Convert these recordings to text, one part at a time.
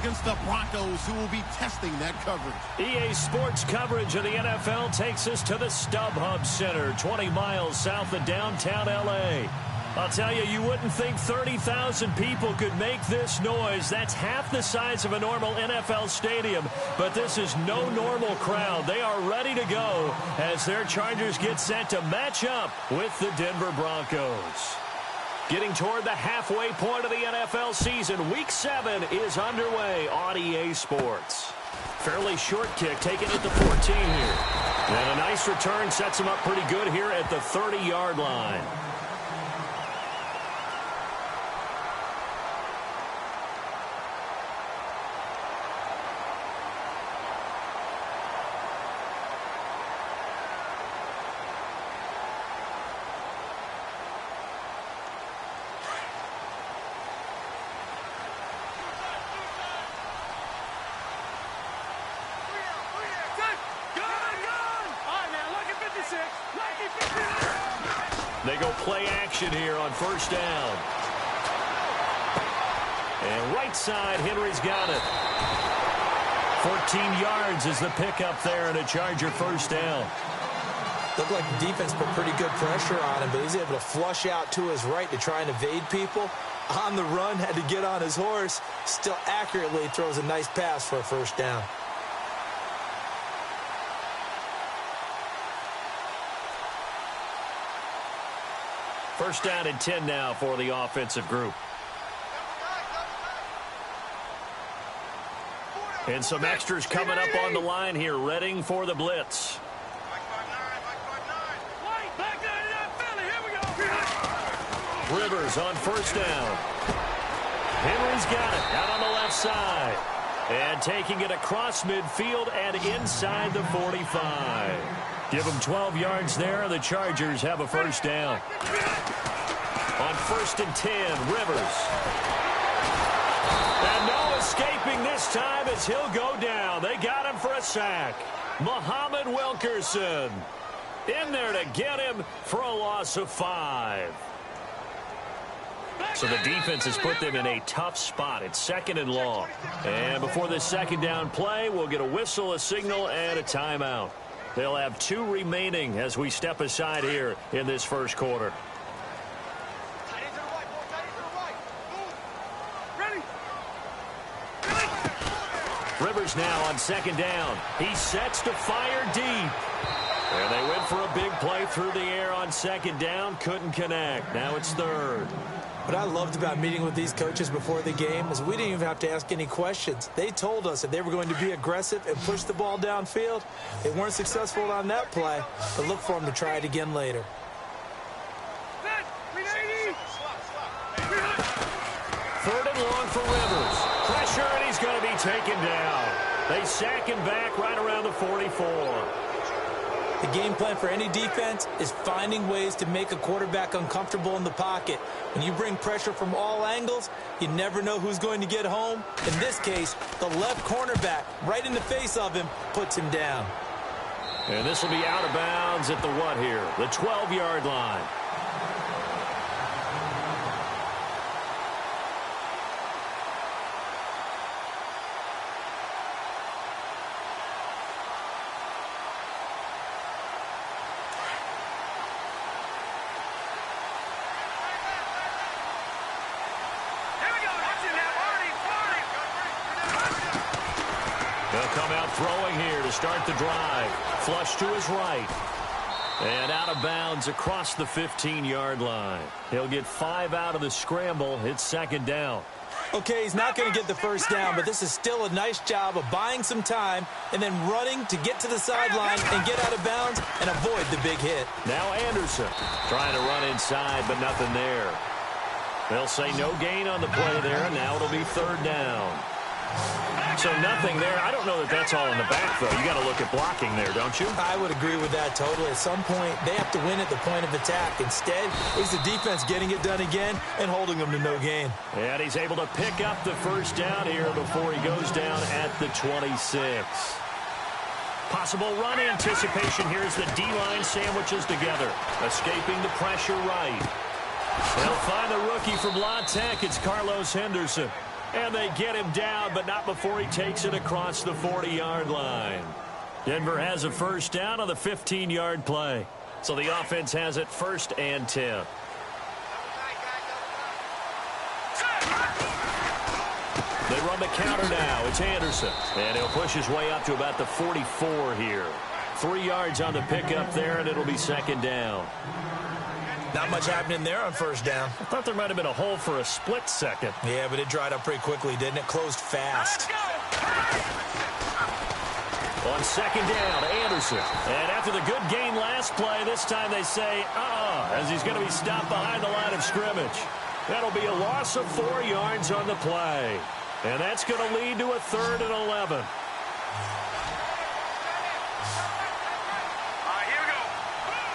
against the Broncos, who will be testing that coverage. EA Sports coverage of the NFL takes us to the StubHub Center, 20 miles south of downtown L.A. I'll tell you, you wouldn't think 30,000 people could make this noise. That's half the size of a normal NFL stadium, but this is no normal crowd. They are ready to go as their Chargers get set to match up with the Denver Broncos. Getting toward the halfway point of the NFL season, Week 7 is underway on EA Sports. Fairly short kick, taken at the 14 here. And a nice return sets him up pretty good here at the 30-yard line. They go play action here on first down. And right side, Henry's got it. 14 yards is the pickup there and a Charger first down. Looked like the defense put pretty good pressure on him, but he's able to flush out to his right to try and evade people. On the run, had to get on his horse. Still accurately throws a nice pass for a first down. First down and 10 now for the offensive group. And some extras coming up on the line here, readying for the blitz. Rivers on first down. Henry's got it out on the left side. And taking it across midfield and inside the 45. Give them 12 yards there. The Chargers have a first down. On first and 10, Rivers. And no escaping this time as he'll go down. They got him for a sack. Muhammad Wilkerson in there to get him for a loss of 5. So the defense has put them in a tough spot. It's second and long. And before this second down play, we'll get a whistle, a signal, and a timeout. They'll have 2 remaining as we step aside here in this first quarter. Rivers now on second down. He sets to fire deep. And they went for a big play through the air on second down. Couldn't connect. Now it's third. What I loved about meeting with these coaches before the game is we didn't even have to ask any questions. They told us that they were going to be aggressive and push the ball downfield. They weren't successful on that play, but look for them to try it again later. Third and long for Rivers. Pressure, and he's going to be taken down. They sack him back right around the 44. The game plan for any defense is finding ways to make a quarterback uncomfortable in the pocket. When you bring pressure from all angles, you never know who's going to get home. In this case, the left cornerback, right in the face of him, puts him down. And this will be out of bounds at the what here? The 12-yard line. Throwing here to start the drive. Flush to his right. And out of bounds across the 15-yard line. He'll get 5 out of the scramble. It's second down. Okay, he's not going to get the first down, but this is still a nice job of buying some time and then running to get to the sideline and get out of bounds and avoid the big hit. Now Anderson trying to run inside, but nothing there. They'll say no gain on the play there. Now it'll be third down. So nothing there. I don't know that that's all in the back, though. You got to look at blocking there, don't you? I would agree with that totally. At some point, they have to win at the point of attack. Instead, it's the defense getting it done again and holding them to no gain. And he's able to pick up the first down here before he goes down at the 26. Possible run anticipation here as the D-line sandwiches together. Escaping the pressure right. They'll find the rookie from La Tech. It's Carlos Henderson. And they get him down, but not before he takes it across the 40-yard line. Denver has a first down on the 15-yard play. So the offense has it 1st and 10. They run the counter now. It's Anderson. And he'll push his way up to about the 44 here. 3 yards on the pickup there, and it'll be 2nd down. Not much happening there on 1st down. I thought there might have been a hole for a split second. Yeah, but it dried up pretty quickly, didn't it? Closed fast. On 2nd down, Anderson. And after the good gain last play, this time they say, as he's going to be stopped behind the line of scrimmage. That'll be a loss of 4 yards on the play. And that's going to lead to a 3rd and 11.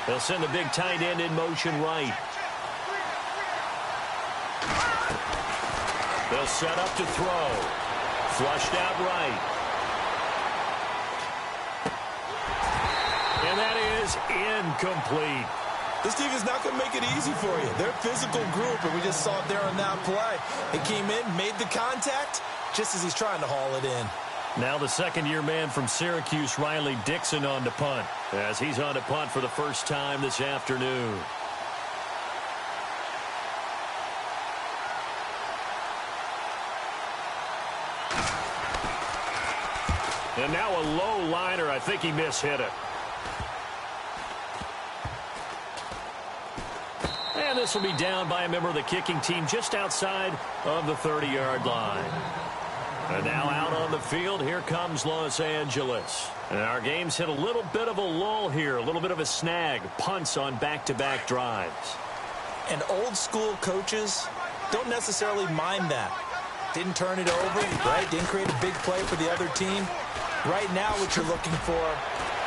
They'll send the big tight end in motion right. They'll set up to throw. Flushed out right. And that is incomplete. This team is not going to make it easy for you. They're a physical group, and we just saw it there on that play. It came in, made the contact, just as he's trying to haul it in. Now the second-year man from Syracuse, Riley Dixon, on to punt, as he's on to punt for the first time this afternoon. And now a low liner. I think he mishit it. And this will be down by a member of the kicking team just outside of the 30-yard line. And now out on the field, here comes Los Angeles. And our game's hit a little bit of a lull here, a little bit of a snag. Punts on back-to-back drives. And old-school coaches don't necessarily mind that. Didn't turn it over, right? Didn't create a big play for the other team. Right now what you're looking for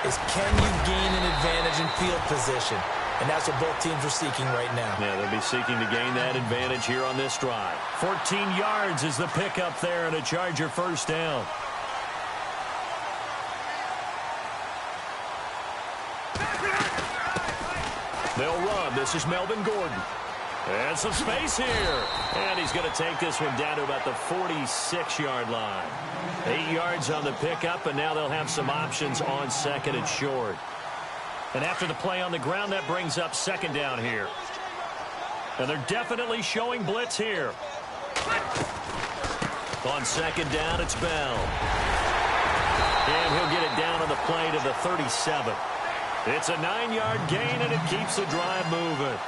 is, can you gain an advantage in field position? And that's what both teams are seeking right now. Yeah, they'll be seeking to gain that advantage here on this drive. 14 yards is the pickup there, and a Charger first down. They'll run. This is Melvin Gordon. And some space here. And he's going to take this one down to about the 46-yard line. 8 yards on the pickup, and now they'll have some options on 2nd and short. And after the play on the ground, that brings up 2nd down here. And they're definitely showing blitz here. On 2nd down, it's Bell. And he'll get it down on the play to the 37. It's a 9-yard gain, and it keeps the drive moving.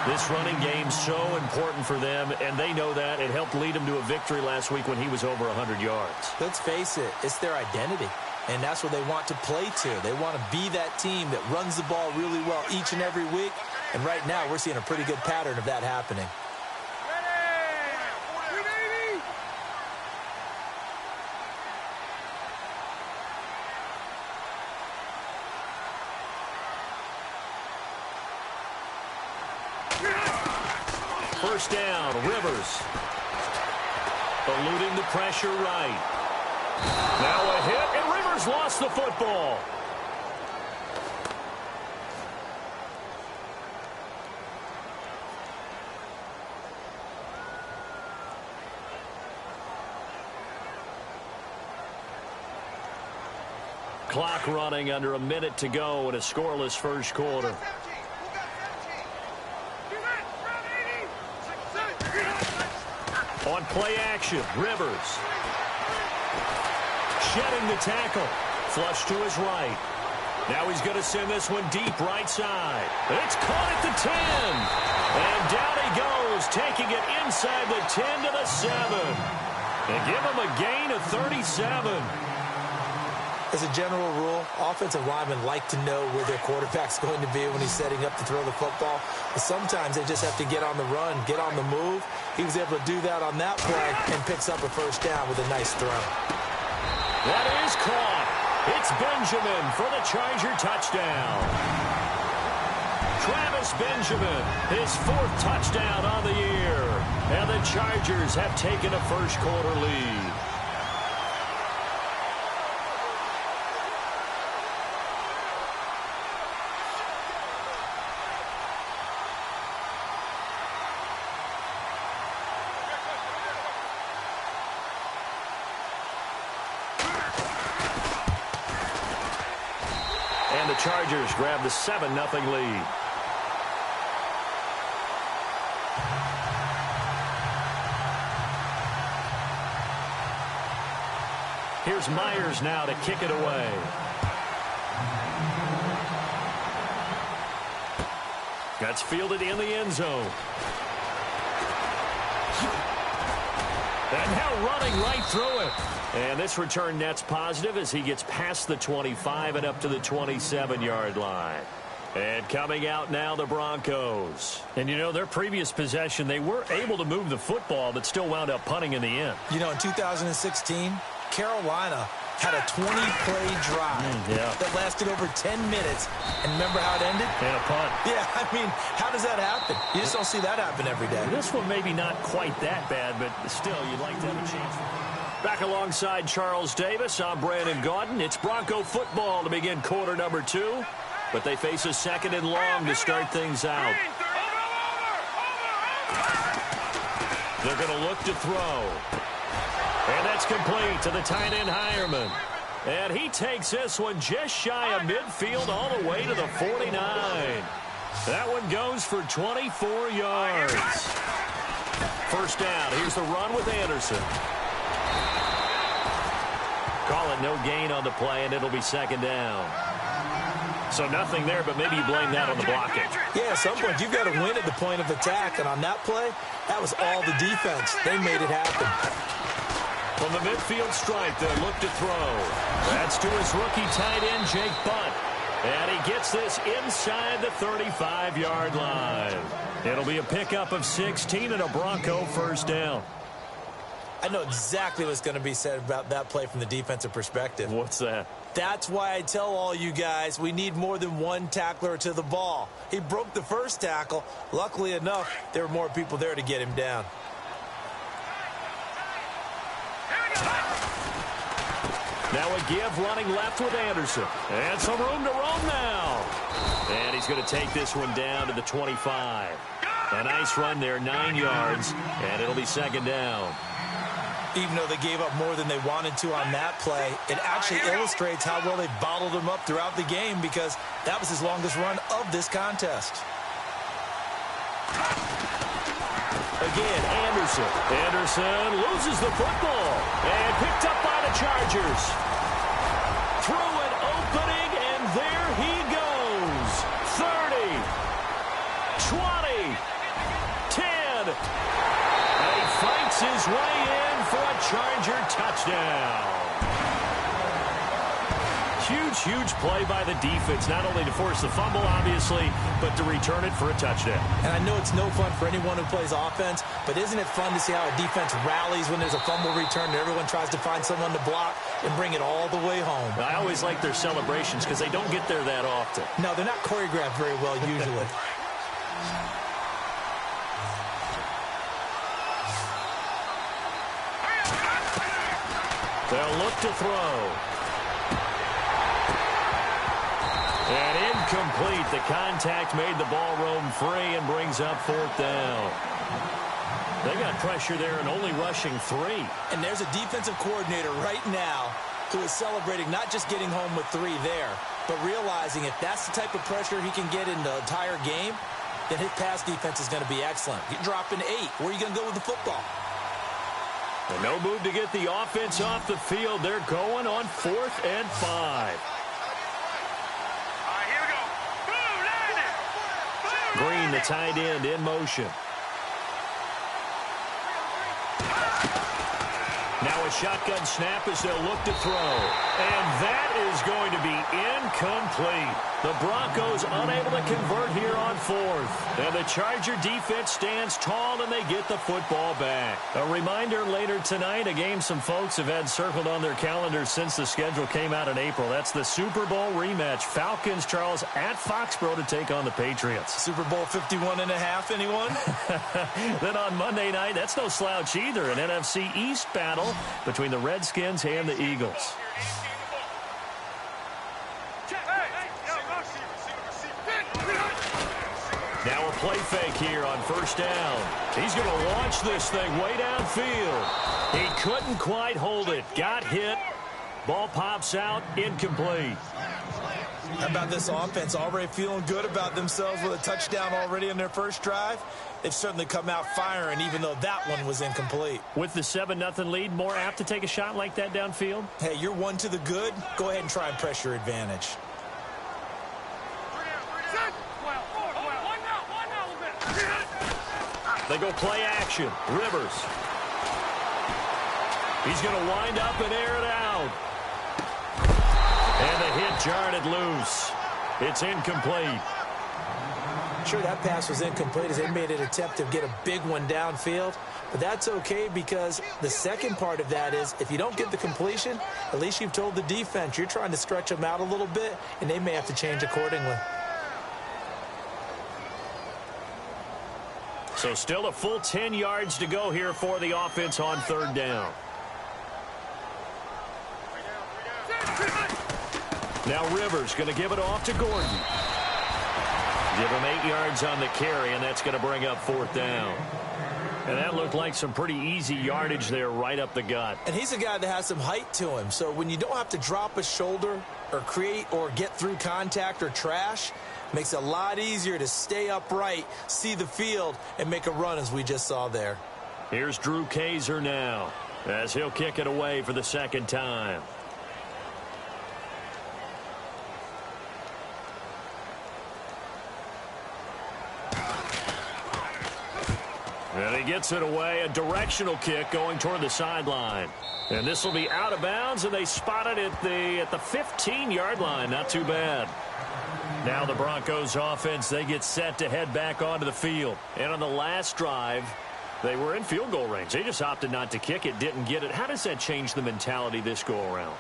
This running game's so important for them, and they know that. It helped lead them to a victory last week when he was over 100 yards. Let's face it, it's their identity. And that's what they want to play to. They want to be that team that runs the ball really well each and every week. And right now, we're seeing a pretty good pattern of that happening. First down, Rivers. Eluding the pressure right. Now a hit, and Rivers lost the football. Clock running, under a minute to go in a scoreless first quarter. On play action, Rivers. Shedding the tackle. Flush to his right. Now he's going to send this one deep right side. It's caught at the 10. And down he goes, taking it inside the 10 to the 7. And give him a gain of 37. As a general rule, offensive linemen like to know where their quarterback's going to be when he's setting up to throw the football. But sometimes they just have to get on the run, get on the move. He was able to do that on that play and picks up a first down with a nice throw. That is caught. It's Benjamin for the Charger touchdown. Travis Benjamin, his 4th touchdown on the year. And the Chargers have taken a first quarter lead. And the Chargers grab the 7-0 lead. Here's Myers now to kick it away. That's fielded in the end zone. And now running right through it. And this return net's positive as he gets past the 25 and up to the 27-yard line. And coming out now, the Broncos. And, you know, their previous possession, they were able to move the football, but still wound up punting in the end. You know, in 2016, Carolina had a 20-play drive that lasted over 10 minutes. And remember how it ended? And a punt. Yeah, I mean, how does that happen? You just don't see that happen every day. This one maybe not quite that bad, but still, you'd like to have a chance. Back alongside Charles Davis, I'm Brandon Gaudin. It's Bronco football to begin quarter number 2. But they face a 2nd and long to start things out. They're going to look to throw. And that's complete to the tight end Hireman. And he takes this one just shy of midfield all the way to the 49. That one goes for 24 yards. First down. Here's the run with Anderson. Call it no gain on the play, and it'll be 2nd down. So nothing there, but maybe you blame that on the blocking. Yeah, at some point, you've got to win at the point of attack. And on that play, that was all the defense. They made it happen. From the midfield stripe, they'll look to throw. That's to his rookie tight end, Jake Butt. And he gets this inside the 35-yard line. It'll be a pickup of 16 and a Bronco first down. I know exactly what's going to be said about that play from the defensive perspective. What's that? That's why I tell all you guys we need more than one tackler to the ball. He broke the first tackle. Luckily enough, there were more people there to get him down. Now a give running left with Anderson. And some room to roam now. And he's going to take this one down to the 25. A nice run there, 9 yards, and it'll be 2nd down. Even though they gave up more than they wanted to on that play, it actually illustrates how well they bottled him up throughout the game because that was his longest run of this contest. Again, Anderson. Anderson loses the football and picked up by the Chargers. Through an opening, and there he goes. 30, 20, 10. And he fights his way in for a Charger touchdown. Huge play by the defense, not only to force the fumble, obviously, but to return it for a touchdown. And I know it's no fun for anyone who plays offense, but isn't it fun to see how a defense rallies when there's a fumble return and everyone tries to find someone to block and bring it all the way home? I always like their celebrations because they don't get there that often. No, they're not choreographed very well usually. They'll look to throw. And incomplete. The contact made the ball roam free and brings up 4th down. They got pressure there and only rushing 3. And there's a defensive coordinator right now who is celebrating not just getting home with 3 there, but realizing if that's the type of pressure he can get in the entire game, then his pass defense is going to be excellent. You're dropping 8. Where are you going to go with the football? And no move to get the offense off the field. They're going on 4th and 5. Green, the tight end, in motion. Now a shotgun snap as they'll look to throw. And that is going to be incomplete. The Broncos unable to convert here on 4th. And the Charger defense stands tall and they get the football back. A reminder later tonight, a game some folks have had circled on their calendars since the schedule came out in April. That's the Super Bowl rematch. Falcons, Charles, at Foxborough to take on the Patriots. Super Bowl 51.5, anyone? Then on Monday night, that's no slouch either. An NFC East battle between the Redskins and the Eagles. Now a play fake here on first down. He's going to launch this thing way downfield. He couldn't quite hold it. Got hit. Ball pops out. Incomplete. How about this offense already feeling good about themselves with a touchdown already in their first drive? They've certainly come out firing, even though that one was incomplete. With the 7-0 lead, more apt to take a shot like that downfield? Hey, you're one to the good. Go ahead and try and press your advantage. They go play action. Rivers. He's going to wind up and air it out. And the hit jarred it loose. It's incomplete. Sure, that pass was incomplete as they made an attempt to get a big one downfield. But that's okay because the second part of that is if you don't get the completion, at least you've told the defense you're trying to stretch them out a little bit, and they may have to change accordingly. So still a full 10 yards to go here for the offense on third down. Now Rivers going to give it off to Gordon. Give him 8 yards on the carry, and that's going to bring up fourth down. And that looked like some pretty easy yardage there right up the gut. And he's a guy that has some height to him. So when you don't have to drop a shoulder or create or get through contact or trash, makes it a lot easier to stay upright, see the field, and make a run as we just saw there. Here's Drew Kaiser now as he'll kick it away for the second time. And he gets it away, a directional kick going toward the sideline. And this will be out of bounds, and they spot it at the 15-yard line. Not too bad. Now the Broncos offense, they get set to head back onto the field. And on the last drive, they were in field goal range. They just opted not to kick it, didn't get it. How does that change the mentality this go around?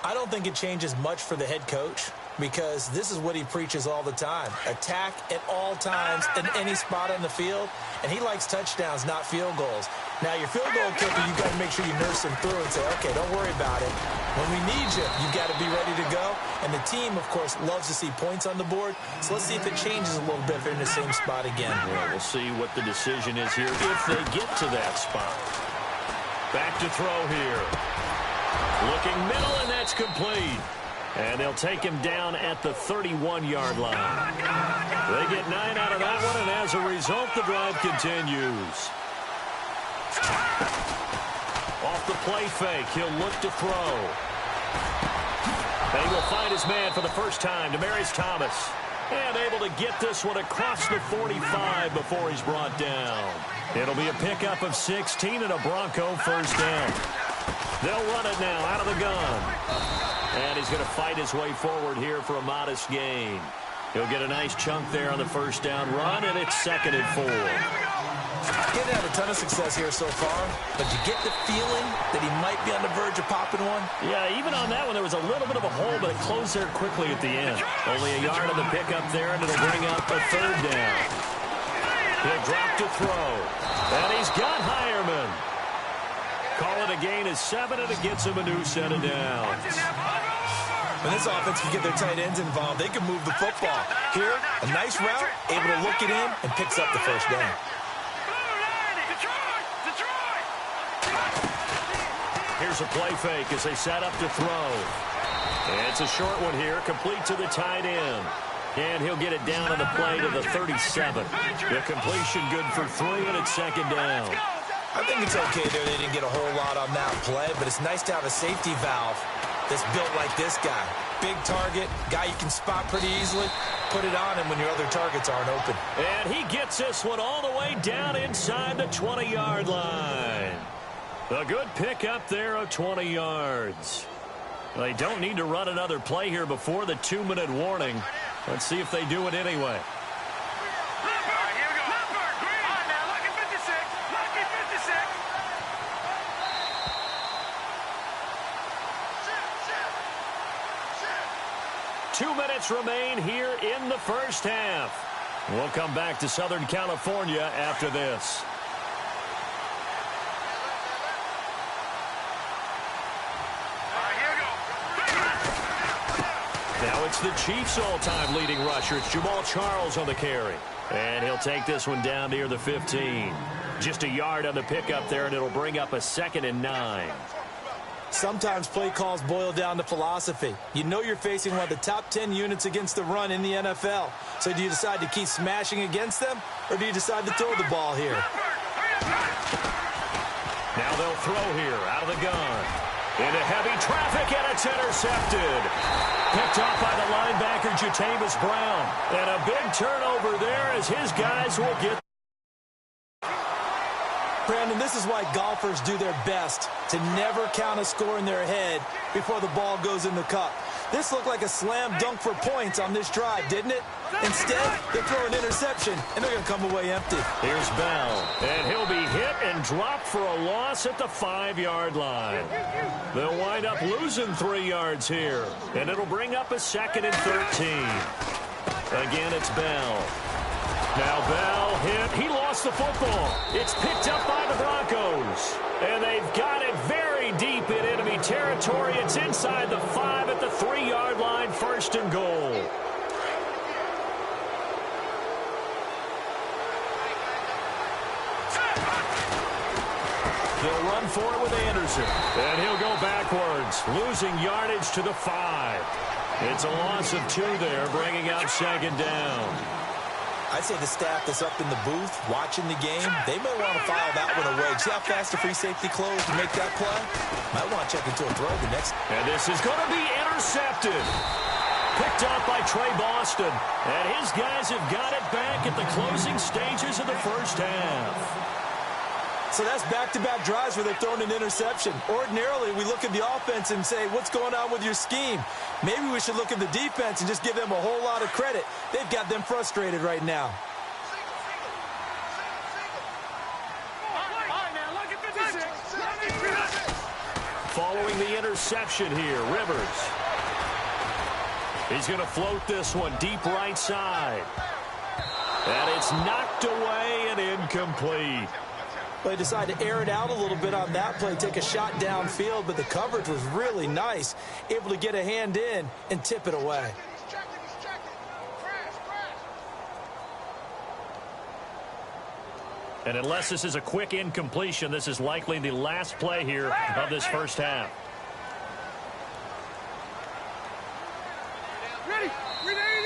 I don't think it changes much for the head coach because this is what he preaches all the time. Attack at all times in any spot on the field, and he likes touchdowns, not field goals. Now, your field goal kicker, you've got to make sure you nurse him through and say, okay, don't worry about it. When we need you, you've got to be ready to go. And the team, of course, loves to see points on the board. So let's see if it changes a little bit if they're in the same spot again. Well, we'll see what the decision is here if they get to that spot. Back to throw here. Looking middle, and that's complete. And they'll take him down at the 31-yard line. They get 9 out of that one, and as a result, the drive continues. Off the play fake, he'll look to throw. And he will find his man for the first time, Demaryius Thomas. And able to get this one across the 45 before he's brought down. It'll be a pickup of 16 and a Bronco first down. They'll run it now out of the gun. And he's going to fight his way forward here for a modest gain. He'll get a nice chunk there on the first down run, and it's 2nd and 4. He hasn't had a ton of success here so far, but you get the feeling that he might be on the verge of popping one. Yeah, even on that one, there was a little bit of a hole, but it closed there quickly at the end. Only a yard on the pickup there, and it'll bring up a third down. He'll drop to throw, and he's got Hireman. Call it a gain of 7, and it gets him a new set of downs. When this offense can get their tight ends involved, they can move the football. Here, a nice route, able to look it in, and picks up the first down. Here's a play fake as they set up to throw. And it's a short one here, complete to the tight end. And he'll get it down on the play to the 37. The completion good for 3, and it's 2nd down. I think it's okay there. They didn't get a whole lot on that play, but it's nice to have a safety valve that's built like this guy. Big target, guy you can spot pretty easily. Put it on him when your other targets aren't open. And he gets this one all the way down inside the 20-yard line. A good pickup there of 20 yards. They don't need to run another play here before the 2-minute warning. Let's see if they do it anyway. 2 minutes remain here in the first half. We'll come back to Southern California after this. Now it's the Chiefs' all-time leading rusher. It's Jamal Charles on the carry. And he'll take this one down near the 15. Just a yard on the pickup there, and it'll bring up a 2nd and 9. Sometimes play calls boil down to philosophy. You know you're facing one of the top 10 units against the run in the NFL. So do you decide to keep smashing against them, or do you decide to throw the ball here? Now they'll throw here out of the gun. Into heavy traffic, and it's intercepted. Picked off by the linebacker, Jatavis Brown. And a big turnover there as his guys will get. Brandon, this is why golfers do their best to never count a score in their head before the ball goes in the cup. This looked like a slam dunk for points on this drive, didn't it? Instead, they throw an interception, and they're going to come away empty. Here's Bell, and he'll be hit and dropped for a loss at the 5-yard line. They'll wind up losing 3 yards here, and it'll bring up a 2nd and 13. Again, it's Bell. Now Bell hit. He lost the football. It's picked up by the Broncos. And they've got it very deep in enemy territory. It's inside the 5 at the 3-yard line, 1st and goal. They'll run for it with Anderson. And he'll go backwards, losing yardage to the 5. It's a loss of 2 there, bringing up 2nd down. I'd say the staff that's up in the booth watching the game, they may want to file that one away. See how fast the free safety closed to make that play? Might want to check into a throw the next. And this is going to be intercepted. Picked off by Trey Boston. And his guys have got it back at the closing stages of the first half. So that's back-to-back drives where they're throwing an interception. Ordinarily, we look at the offense and say, what's going on with your scheme? Maybe we should look at the defense and just give them a whole lot of credit. They've got them frustrated right now. Following the interception here, Rivers. He's going to float this one deep right side. And it's knocked away and incomplete. They decided to air it out a little bit on that play, take a shot downfield, but the coverage was really nice, able to get a hand in and tip it away. And unless this is a quick incompletion, this is likely the last play here of this first half.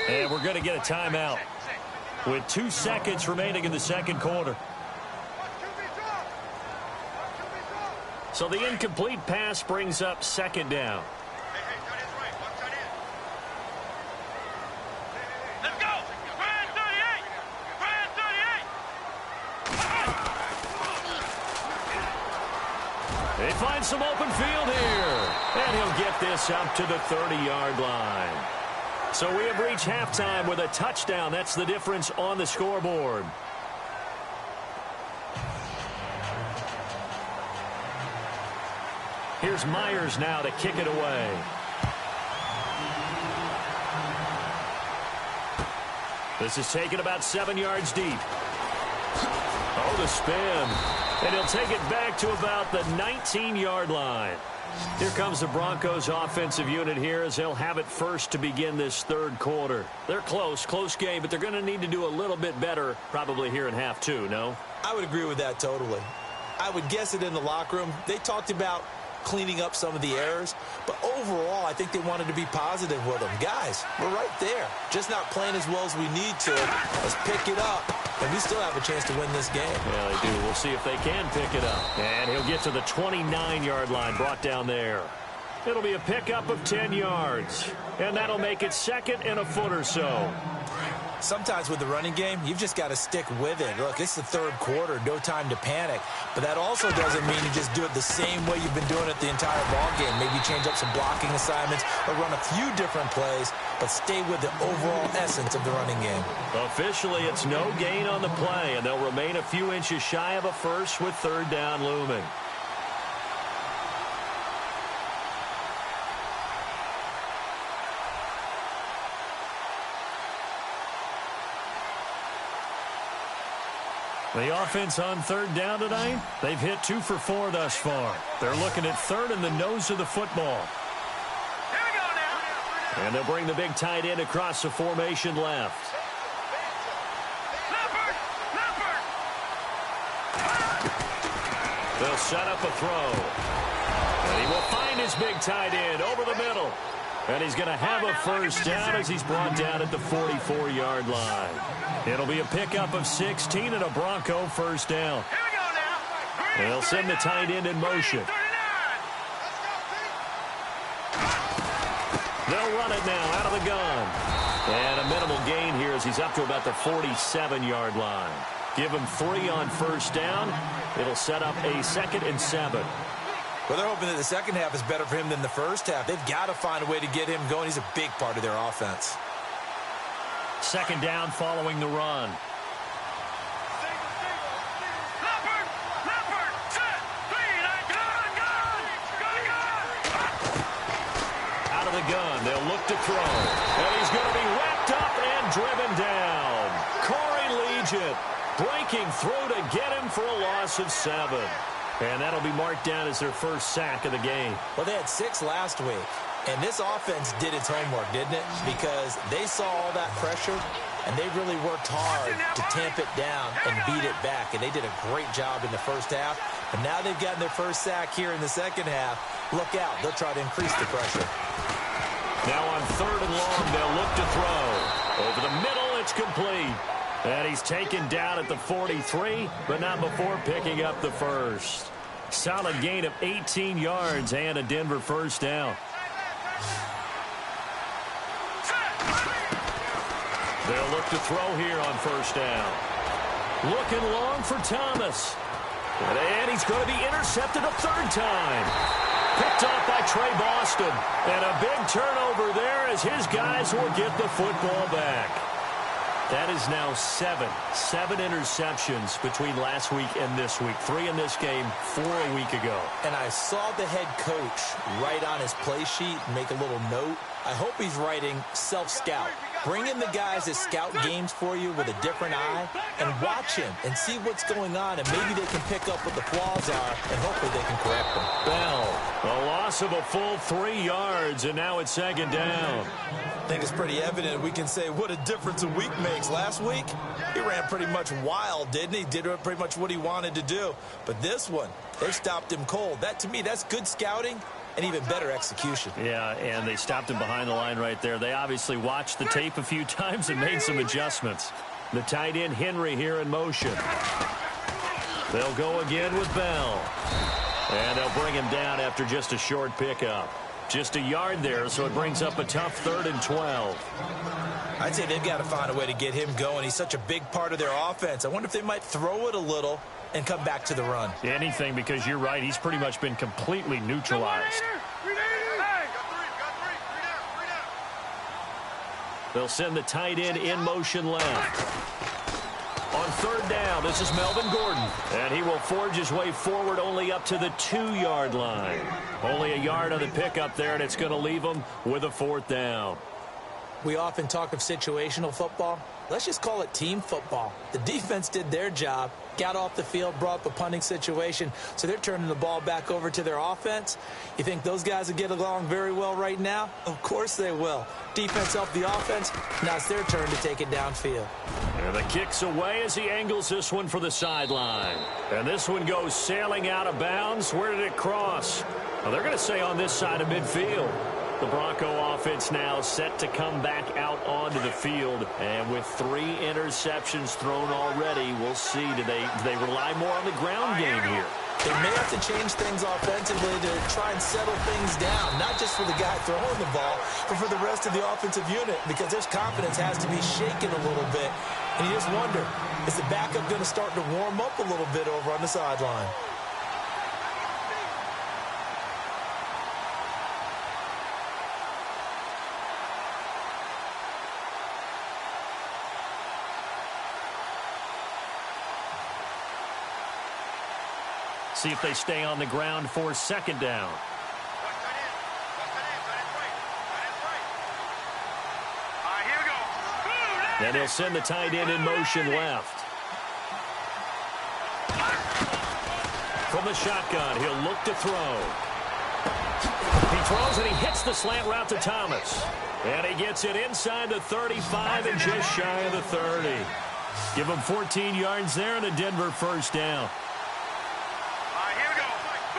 And we're going to get a timeout with 2 seconds remaining in the second quarter. So the incomplete pass brings up 2nd down. Let's go. Brand 38. Brand 38. They find some open field here. And he'll get this up to the 30-yard line. So we have reached halftime with a touchdown. That's the difference on the scoreboard. Here's Myers now to kick it away. This is taken about 7 yards deep. Oh, the spin. And he'll take it back to about the 19-yard line. Here comes the Broncos offensive unit here as they'll have it first to begin this third quarter. They're close game, but they're going to need to do a little bit better probably here in half 2, no? I would agree with that totally. I would guess it in the locker room. They talked about cleaning up some of the errors, but overall I think they wanted to be positive with them. Guys, we're right there, just not playing as well as we need to. Let's pick it up, and we still have a chance to win this game. Yeah, they do. We'll see if they can pick it up. And he'll get to the 29-yard line, brought down there. It'll be a pickup of 10 yards, and that'll make it 2nd and a foot or so. Sometimes with the running game, you've just got to stick with it. Look, it's the third quarter, no time to panic. But that also doesn't mean you just do it the same way you've been doing it the entire ball game. Maybe change up some blocking assignments or run a few different plays, but stay with the overall essence of the running game. Officially, it's no gain on the play, and they'll remain a few inches shy of a first with 3rd down looming. The offense on 3rd down tonight, they've hit 2 for 4 thus far. They're looking at 3rd in the nose of the football. Here we go now. And they'll bring the big tight end across the formation left. They'll set up a throw. And he will find his big tight end over the middle. And he's going to have a first down as he's brought down at the 44-yard line. It'll be a pickup of 16 and a Bronco first down. Here we go now. They'll send the tight end in motion. 39. They'll run it now out of the gun. And a minimal gain here as he's up to about the 47-yard line. Give him 3 on first down. It'll set up a 2nd and 7. Well, they're hoping that the second half is better for him than the first half. They've got to find a way to get him going. He's a big part of their offense. 2nd down following the run. Leopard, set, lead, gun. Out of the gun, they'll look to throw. And he's going to be wrapped up and driven down. Corey Legion breaking through to get him for a loss of 7. And that'll be marked down as their first sack of the game. Well, they had 6 last week. And this offense did its homework, didn't it? Because they saw all that pressure, and they really worked hard to tamp it down and beat it back. And they did a great job in the first half. But now they've gotten their first sack here in the second half. Look out. They'll try to increase the pressure. Now on 3rd and long, they'll look to throw. Over the middle, it's complete. And he's taken down at the 43, but not before picking up the first. Solid gain of 18 yards and a Denver first down. They'll look to throw here on first down. Looking long for Thomas. And he's going to be intercepted a 3rd time. Picked off by Trey Boston. And a big turnover there as his guys will get the football back. That is now 7 interceptions between last week and this week. 3 in this game, 4 a week ago. And I saw the head coach write on his play sheet, make a little note. I hope he's writing self-scout. Bring in the guys that scout games for you with a different eye and watch him and see what's going on, and maybe they can pick up what the flaws are, and hopefully they can correct them. Bell, a loss of a full 3 yards, and now it's 2nd down. I think it's pretty evident. We can say what a difference a week makes. Last week, he ran pretty much wild, didn't he? Did pretty much what he wanted to do. But this one, they stopped him cold. That, to me, that's good scouting and even better execution. Yeah, and they stopped him behind the line right there. They obviously watched the tape a few times and made some adjustments. The tight end, Henry, here in motion. They'll go again with Bell. And they'll bring him down after just a short pickup. Just a yard there, so it brings up a tough 3rd and 12. I'd say they've got to find a way to get him going. He's such a big part of their offense. I wonder if they might throw it a little and come back to the run. Anything, because you're right. He's pretty much been completely neutralized. They'll send the tight end in motion left. On 3rd down, this is Melvin Gordon. And he will forge his way forward only up to the 2-yard line. Only a yard on the pickup there, and it's going to leave him with a 4th down. We often talk of situational football. Let's just call it team football. The defense did their job, got off the field, brought up a punting situation, so they're turning the ball back over to their offense. You think those guys will get along very well right now? Of course they will. Defense helped the offense. Now it's their turn to take it downfield. And the kick's away as he angles this one for the sideline. And this one goes sailing out of bounds. Where did it cross? Well, they're going to say on this side of midfield. The Bronco offense now set to come back out onto the field. And with 3 interceptions thrown already, we'll see. Do they rely more on the ground game here? They may have to change things offensively to try and settle things down, not just for the guy throwing the ball, but for the rest of the offensive unit, because their confidence has to be shaken a little bit. And you just wonder, is the backup going to start to warm up a little bit over on the sideline? See if they stay on the ground for 2nd down. And he'll send the tight end in motion left. From the shotgun, he'll look to throw. He throws and he hits the slant route to Thomas. And he gets it inside the 35 and just shy of the 30. Give him 14 yards there and a Denver first down.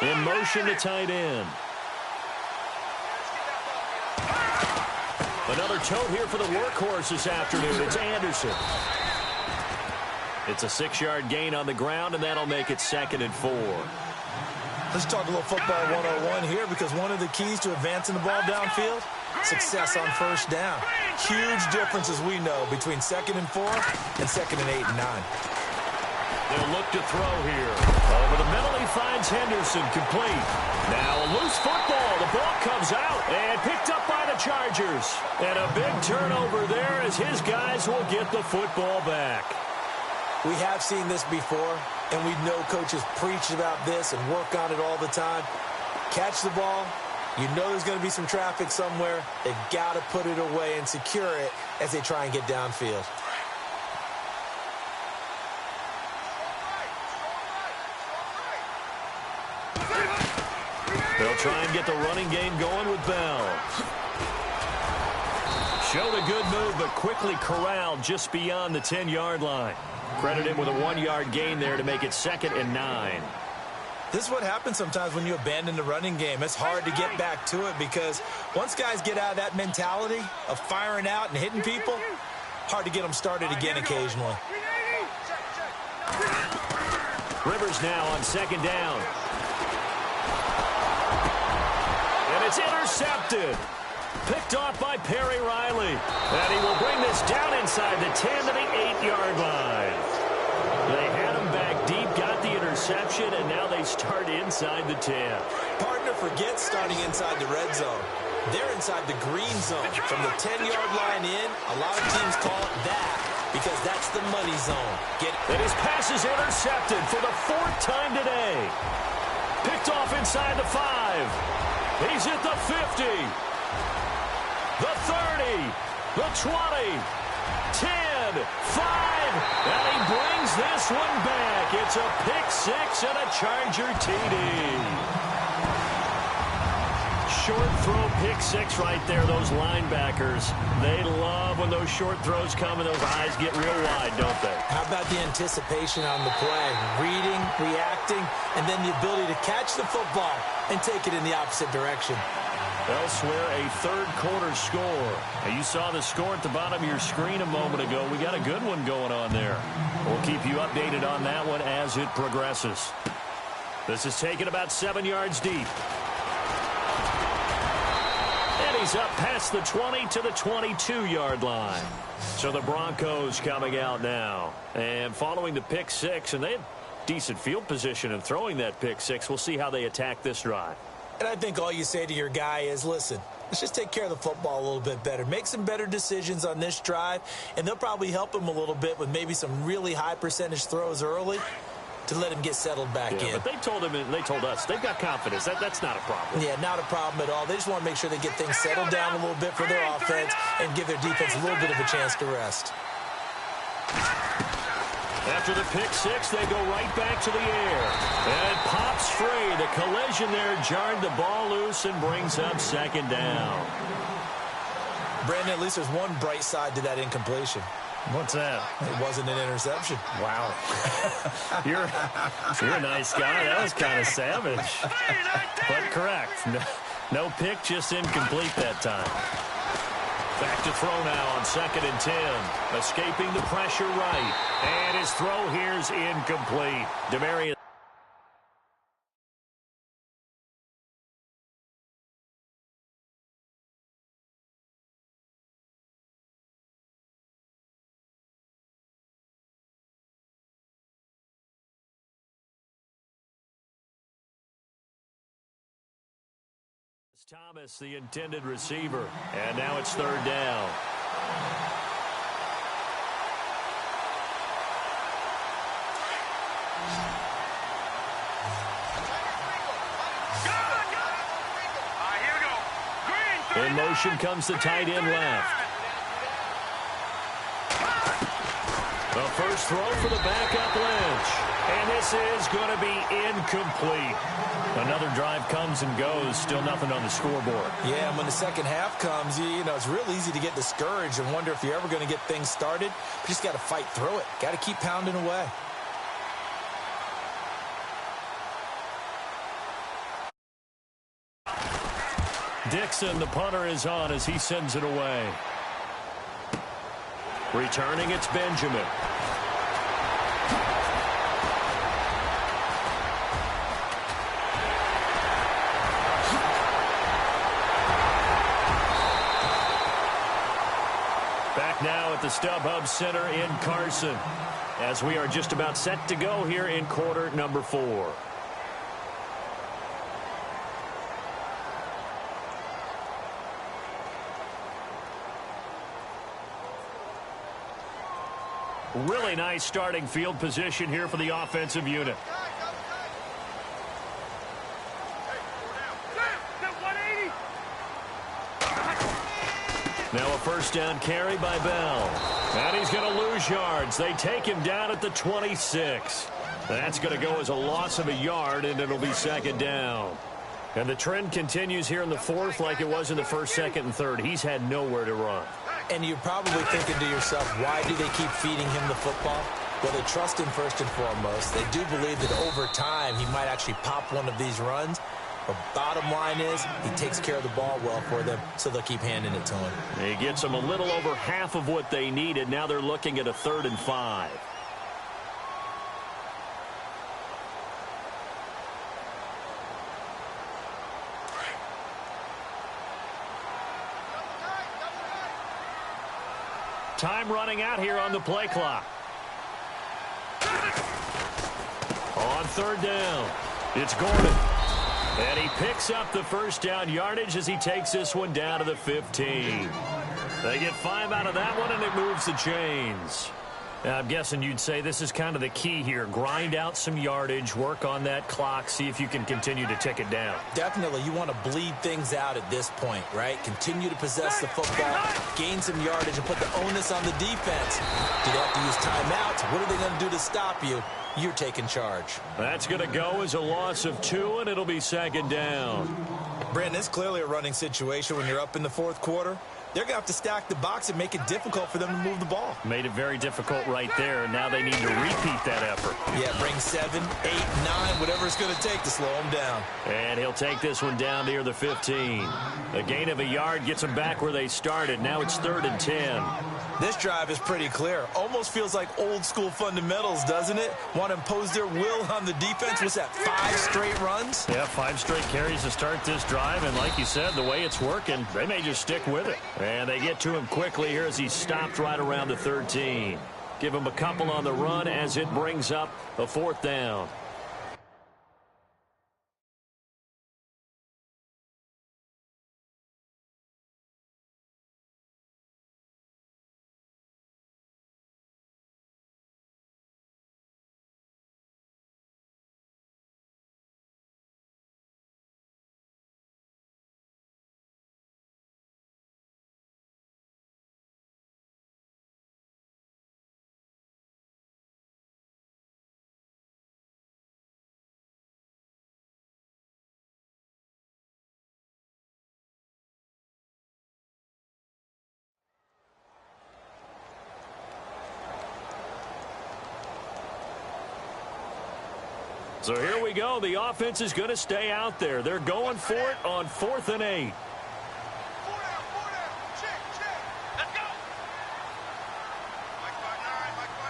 In motion, the tight end. Another tote here for the workhorse this afternoon. It's Anderson. It's a 6-yard gain on the ground, and that'll make it 2nd and 4. Let's talk a little football 101 here, because one of the keys to advancing the ball downfield, success on first down. Huge difference, as we know, between 2nd and 4 and 2nd and 8 and 9. They'll look to throw here. Over the middle, he finds Henderson, complete. Now a loose football. The ball comes out and picked up by the Chargers. And a big turnover there as his guys will get the football back. We have seen this before, and we know coaches preach about this and work on it all the time. Catch the ball. You know there's going to be some traffic somewhere. They've got to put it away and secure it as they try and get downfield. They'll try and get the running game going with Bell. Showed a good move, but quickly corralled just beyond the 10-yard line. Credit him with a 1-yard gain there to make it 2nd and 9. This is what happens sometimes when you abandon the running game. It's hard to get back to it because once guys get out of that mentality of firing out and hitting people, hard to get them started again occasionally. Rivers now on 2nd down. And it's intercepted. Picked off by Perry Riley. And he will bring this down inside the 10 to the 8-yard line. They had him back deep, got the interception, and now they start inside the 10. Partner forgets starting inside the red zone. They're inside the green zone. From the 10-yard line in, a lot of teams call it that because that's the money zone. And his pass is intercepted for the 4th time today. Picked off inside the 5. He's at the 50. The 30, the 20, 10, 5, and he brings this one back. It's a pick-6 and a Charger TD. Short throw pick-6 right there, those linebackers. They love when those short throws come and those eyes get real wide, don't they? How about the anticipation on the play? Reading, reacting, and then the ability to catch the football and take it in the opposite direction. Elsewhere, a 3rd quarter score. Now, you saw the score at the bottom of your screen a moment ago. We got a good one going on there. We'll keep you updated on that one as it progresses. This is taken about 7 yards deep. And he's up past the 20 to the 22-yard line. So the Broncos coming out now. And following the pick-6, and they had decent field position in throwing that pick-6. We'll see how they attack this drive. And I think all you say to your guy is, listen, let's just take care of the football a little bit better. Make some better decisions on this drive, and they'll probably help him a little bit with maybe some really high percentage throws early to let him get settled back in. But they told him, and they told us, they've got confidence. That's not a problem. Yeah, not a problem at all. They just want to make sure they get things settled down a little bit for their offense and give their defense a little bit of a chance to rest. After the pick-6, they go right back to the air. And it pops free. The collision there jarred the ball loose and brings up 2nd down. Brandon, at least there's one bright side to that incompletion. What's that? It wasn't an interception. Wow. You're a nice guy. That was kind of savage. But correct. No pick, just incomplete that time. Back to throw now on 2nd and 10. Escaping the pressure right. And his throw here's incomplete. Demarius. Thomas, the intended receiver. And now it's 3rd down. In motion comes the tight end left. The first throw for the backup Lynch. And this is going to be incomplete. Another drive comes and goes. Still nothing on the scoreboard. Yeah, and when the second half comes, you know, it's real easy to get discouraged and wonder if you're ever going to get things started. You just got to fight through it. Got to keep pounding away. Dixon, the punter, is on as he sends it away. Returning, it's Benjamin. Back now at the StubHub Center in Carson, as we are just about set to go here in quarter number 4. Really nice starting field position here for the offensive unit. Now a first down carry by Bell. And he's going to lose yards. They take him down at the 26. That's going to go as a loss of a yard, and it'll be second down. And the trend continues here in the fourth like it was in the first, second, and third. He's had nowhere to run. And you're probably thinking to yourself, why do they keep feeding him the football? Well, they trust him first and foremost. They do believe that over time he might actually pop one of these runs. But bottom line is he takes care of the ball well for them, so they'll keep handing it to him. He gets them a little over half of what they needed. Now they're looking at a 3rd and 5. Time running out here on the play clock. On 3rd down, it's Gordon. And he picks up the first down yardage as he takes this one down to the 15. They get 5 out of that one, and it moves the chains. Now, I'm guessing you'd say this is kind of the key here. Grind out some yardage, work on that clock, see if you can continue to tick it down. Definitely. You want to bleed things out at this point, right? Continue to possess the football, gain some yardage, and put the onus on the defense. Do they have to use timeouts? What are they going to do to stop you? You're taking charge. That's going to go as a loss of 2, and it'll be second down. Brandon, it's clearly a running situation when you're up in the fourth quarter. They're going to have to stack the box and make it difficult for them to move the ball. Made it very difficult right there, and now they need to repeat that effort. Yeah, bring 7, 8, 9, whatever it's going to take to slow them down. And he'll take this one down near the 15. A gain of a yard gets them back where they started. Now it's 3rd and 10. This drive is pretty clear. Almost feels like old school fundamentals, doesn't it? Want to impose their will on the defense. What's that, 5 straight runs? Yeah, 5 straight carries to start this drive. And like you said, the way it's working, they may just stick with it. And they get to him quickly here as he stopped right around the 13. Give him a couple on the run as it brings up a 4th down. So here we go. The offense is going to stay out there. They're going for it on 4th and 8. Let's go. Mike 5'9",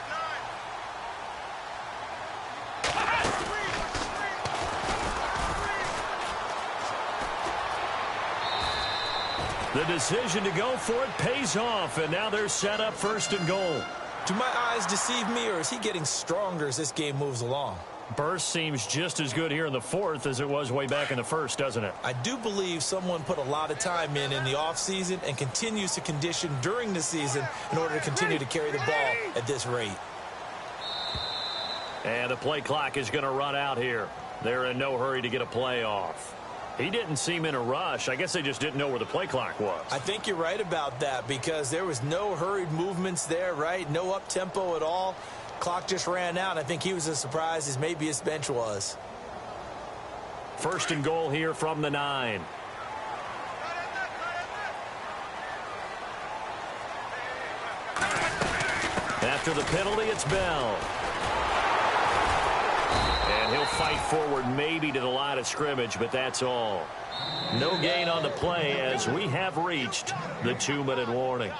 The decision to go for it pays off, and now they're set up 1st and goal. Do my eyes deceive me, or is he getting stronger as this game moves along? Burst seems just as good here in the 4th as it was way back in the 1st, doesn't it? I do believe someone put a lot of time in the offseason and continues to condition during the season in order to continue to carry the ball at this rate. And the play clock is going to run out here. They're in no hurry to get a play off. He didn't seem in a rush. I guess they just didn't know where the play clock was. I think you're right about that because there was no hurried movements there, right? No up-tempo at all. Clock just ran out. I think he was as surprised as maybe his bench was. 1st and goal here from the 9. After the penalty, it's Bell. And he'll fight forward maybe to the line of scrimmage, but that's all. No gain on the play as we have reached the 2-minute warning.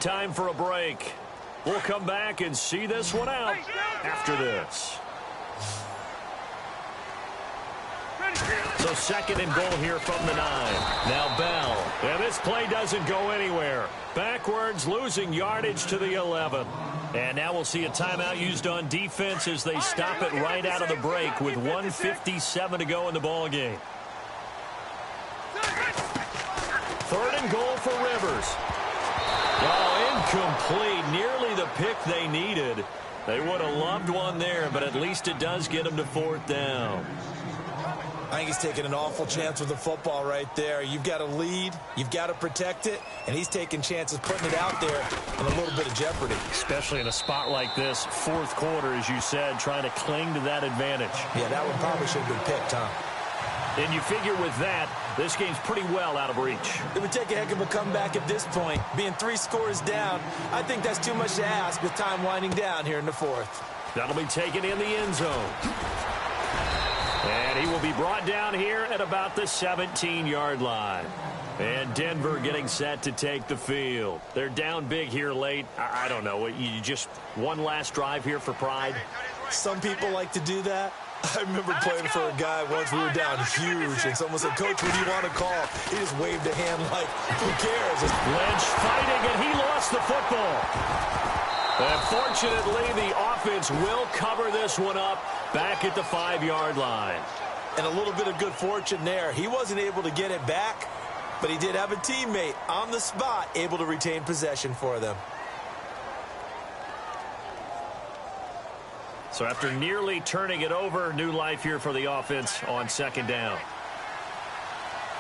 Time for a break. We'll come back and see this one out after this. So second and goal here from the 9. Now Bell. And this play doesn't go anywhere. Backwards, losing yardage to the 11. And now we'll see a timeout used on defense as they stop it right out of the break with 1:57 to go in the ball game. Third and goal for Rivers. Oh, incomplete. Nearly the pick they needed. They would have loved one there, but at least it does get them to 4th down. I think he's taking an awful chance with the football right there. You've got to lead, you've got to protect it, and he's taking chances putting it out there in a little bit of jeopardy. Especially in a spot like this, 4th quarter, as you said, trying to cling to that advantage. Yeah, that one probably should have been picked, huh? And you figure with that, this game's pretty well out of reach. It would take a heck of a comeback at this point. Being 3 scores down, I think that's too much to ask with time winding down here in the 4th. That'll be taken in the end zone. And he will be brought down here at about the 17-yard line. And Denver getting set to take the field. They're down big here late. I don't know. You just one last drive here for pride? Some people like to do that. I remember playing for a guy once we were down huge, and someone said, "Coach, what do you want to call?" He just waved a hand like, who cares? Lynch fighting, and he lost the football. Unfortunately, the offense will cover this one up back at the 5-yard line. And a little bit of good fortune there. He wasn't able to get it back, but he did have a teammate on the spot able to retain possession for them. So after nearly turning it over, new life here for the offense on 2nd down.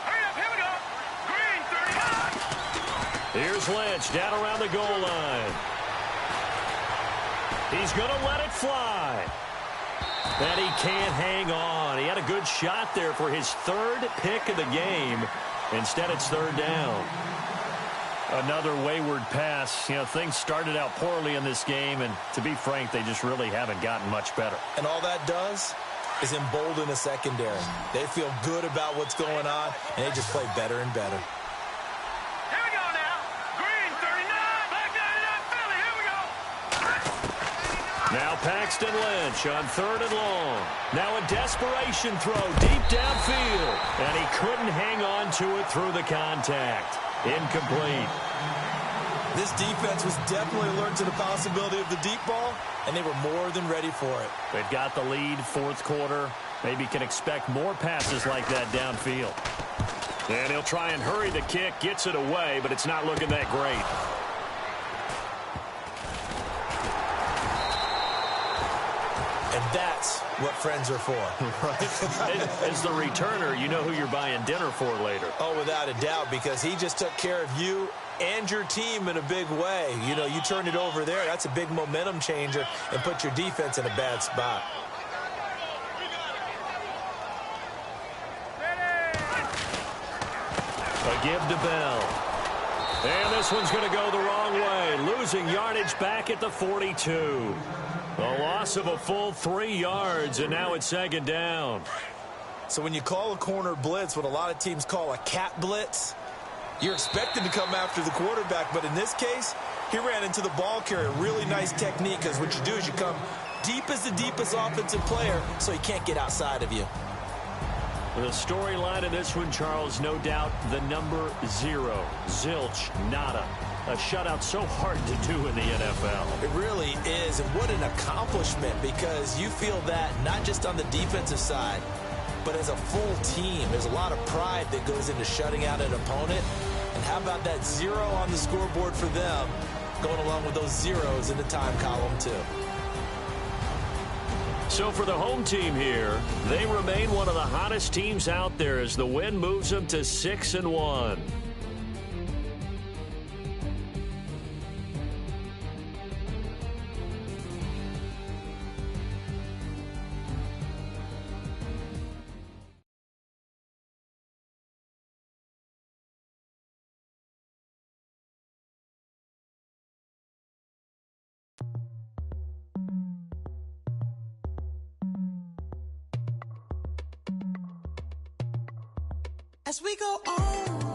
Hurry up, here we go. Green, 39. Here's Lynch down around the goal line. He's going to let it fly. And he can't hang on. He had a good shot there for his 3rd pick of the game. Instead, it's 3rd down. Another wayward pass. You know, things started out poorly in this game, and to be frank, they just really haven't gotten much better. And all that does is embolden a secondary. They feel good about what's going on, and they just play better and better. Here we go now. Green, 39. Black 99, Philly. Here we go. Now Paxton Lynch on 3rd and long. Now a desperation throw deep downfield, and he couldn't hang on to it through the contact. Incomplete. This defense was definitely alert to the possibility of the deep ball, and they were more than ready for it. They've got the lead, 4th quarter. Maybe can expect more passes like that downfield. And he'll try and hurry the kick, gets it away, but it's not looking that great. And that's what friends are for. Right. As the returner, you know who you're buying dinner for later. Oh, without a doubt, because he just took care of you and your team in a big way. You know, you turn it over there, that's a big momentum changer and put your defense in a bad spot. A give to Bell. And this one's going to go the wrong way. Losing yardage back at the 42. A loss of a full 3 yards, and now it's 2nd down. So when you call a corner blitz, what a lot of teams call a cat blitz, you're expected to come after the quarterback. But in this case, he ran into the ball carrier. Really nice technique, because what you do is you come deep as the deepest offensive player so he can't get outside of you. The storyline in this one, Charles, no doubt the number 0. Zilch, nada. A shutout so hard to do in the NFL. It really is, and what an accomplishment, because you feel that not just on the defensive side, but as a full team. There's a lot of pride that goes into shutting out an opponent. And how about that 0 on the scoreboard for them, going along with those zeros in the time column, too. So for the home team here, they remain one of the hottest teams out there as the win moves them to 6-1. As we go on.